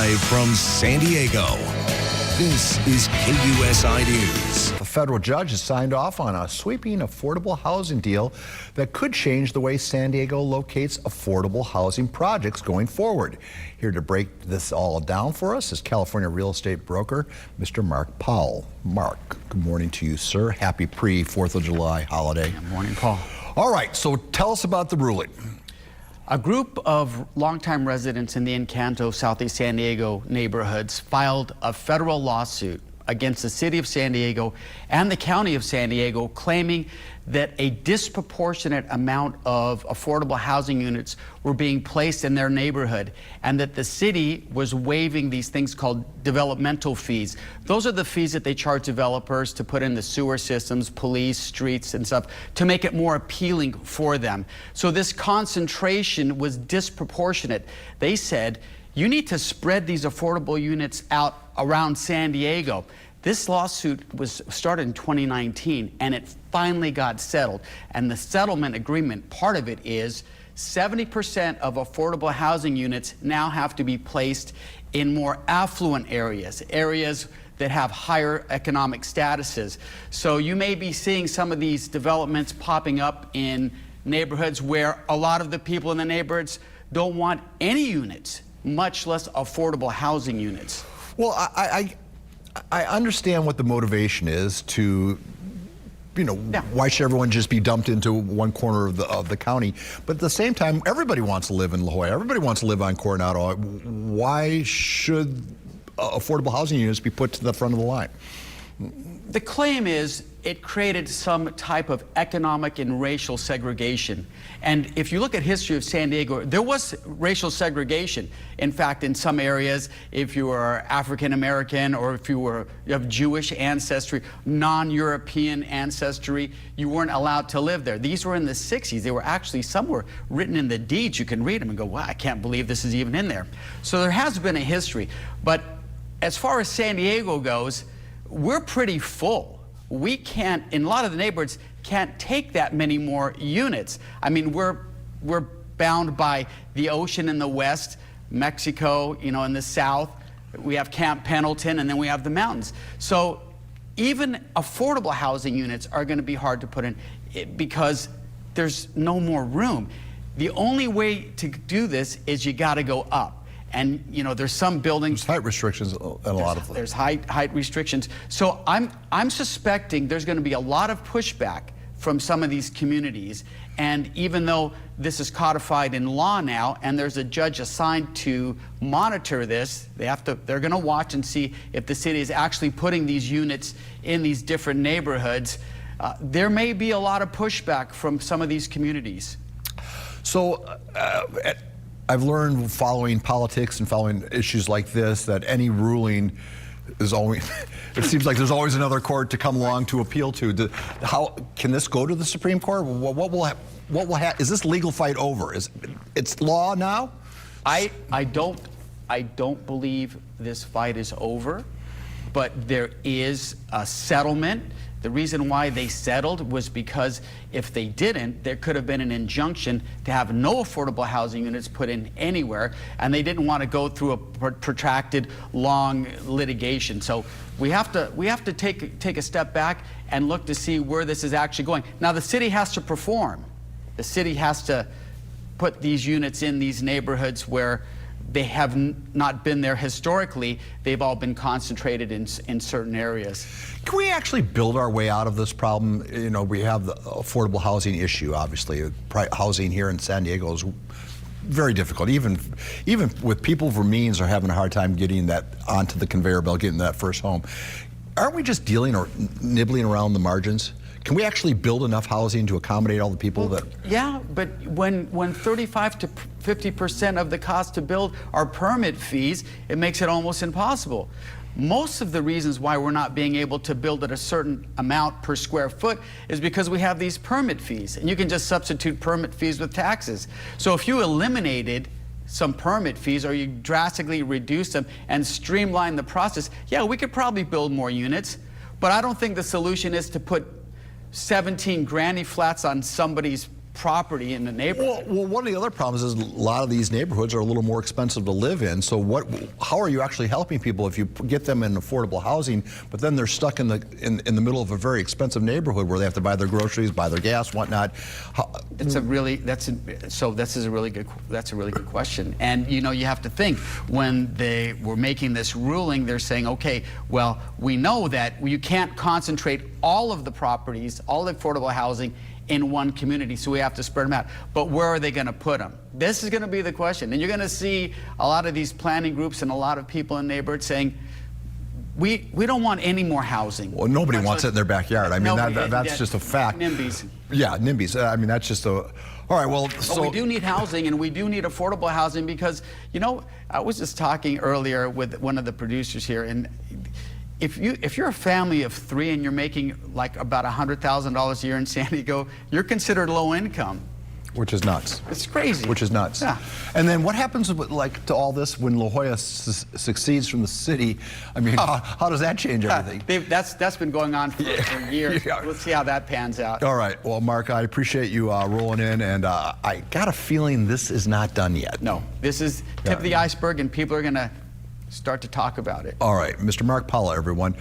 Live from San Diego, this is KUSI News. A federal judge has signed off on a sweeping affordable housing deal that could change the way San Diego locates affordable housing projects going forward. Here to break this all down for us is California real estate broker, Mr. Mark Powell. Mark, good morning to you, sir. Happy pre-4th of July holiday. Good morning, Paul. All right, so tell us about the ruling. A group of longtime residents in the Encanto, Southeast San Diego neighborhoods filed a federal lawsuit against the city of San Diego and the county of San Diego, claiming that a disproportionate amount of affordable housing units were being placed in their neighborhood, and that the city was waiving these things called developmental fees. Those are the fees that they charge developers to put in the sewer systems, police, streets, and stuff to make it more appealing for them. So this concentration was disproportionate. They said, you need to spread these affordable units out around San Diego. This lawsuit was started in 2019, and it finally got settled. And the settlement agreement, part of it is 70% of affordable housing units now have to be placed in more affluent areas, areas that have higher economic statuses. So you may be seeing some of these developments popping up in neighborhoods where a lot of the people in the neighborhoods don't want any units, much less affordable housing units. Well, I understand what the motivation is to, why should everyone just be dumped into one corner of the county? But at the same time, everybody wants to live in La Jolla. Everybody wants to live on Coronado. Why should affordable housing units be put to the front of the line? The claim is it created some type of economic and racial segregation. And if you look at history of San Diego, there was racial segregation. In fact, in some areas, if you were African American or if you have Jewish ancestry, non-European ancestry, you weren't allowed to live there. These were in the 60s. They were actually, some were written in the deeds. You can read them and go, wow, I can't believe this is even in there. So there has been a history. But as far as San Diego goes, we're pretty full. We can't, in a lot of the neighborhoods, can't take that many more units. I mean, we're bound by the ocean in the west, Mexico, in the south. We have Camp Pendleton, and then we have the mountains. So even affordable housing units are going to be hard to put in because there's no more room. The only way to do this is you got to go up. And there's some buildings. There's height restrictions in a lot of them. There's height restrictions. So I'm suspecting there's going to be a lot of pushback from some of these communities. And even though this is codified in law now, and there's a judge assigned to monitor this, they're going to watch and see if the city is actually putting these units in these different neighborhoods. There may be a lot of pushback from some of these communities. So. I've learned following politics and following issues like this that any ruling is always, it seems like there's always another court to come along to appeal to. How can this go to the Supreme Court? What will happen? Is this legal fight over? It's law now? I don't believe this fight is over, but there is a settlement. The reason why they settled was because if they didn't, there could have been an injunction to have no affordable housing units put in anywhere, and they didn't want to go through a protracted, long litigation. So we have to take a step back and look to see where this is actually going. Now the city has to perform. The city has to put these units in these neighborhoods where they have not been there historically. They've all been concentrated in certain areas. Can we actually build our way out of this problem? We have the affordable housing issue, obviously. Housing here in San Diego is very difficult. Even with people for means are having a hard time getting that onto the conveyor belt, getting that first home. Aren't we just dealing or nibbling around the margins? Can we actually build enough housing to accommodate all the people that? Yeah, but when 35 to 50% of the cost to build are permit fees, it makes it almost impossible. Most of the reasons why we're not being able to build at a certain amount per square foot is because we have these permit fees, and you can just substitute permit fees with taxes. So if you eliminated some permit fees or you drastically reduce them and streamline the process, yeah, we could probably build more units, but I don't think the solution is to put 17 granny flats on somebody's property in the neighborhood. Well, one of the other problems is a lot of these neighborhoods are a little more expensive to live in. So how are you actually helping people if you get them in affordable housing, but then they're stuck in the middle of a very expensive neighborhood where they have to buy their groceries, buy their gas, whatnot? That's a really good question. And you know, you have to think, when they were making this ruling, they're saying, okay, well, we know that you can't concentrate all of the properties, all the affordable housing in one community, so we have to spread them out. But where are they going to put them? This is going to be the question. And you're going to see a lot of these planning groups and a lot of people in neighborhoods saying, we don't want any more housing. Well, nobody wants it in their backyard. I mean, that's just a fact. NIMBYs. Yeah, NIMBYs. I mean, that's just a... All right, well, so... But we do need housing, and we do need affordable housing, because, you know, I was just talking earlier with one of the producers here, and if you're a family of 3 and you're making like about $100,000 a year in San Diego, you're considered low income. Which is nuts. It's crazy. Which is nuts. Yeah. And then what happens to all this when La Jolla succeeds from the city? I mean, how does that change everything? That's been going on for years. Yeah. Let's see how that pans out. All right. Well, Mark, I appreciate you rolling in, and I got a feeling this is not done yet. No, this is tip of the iceberg, and people are going to start to talk about it. All right. Mr. Mark Powell, everyone.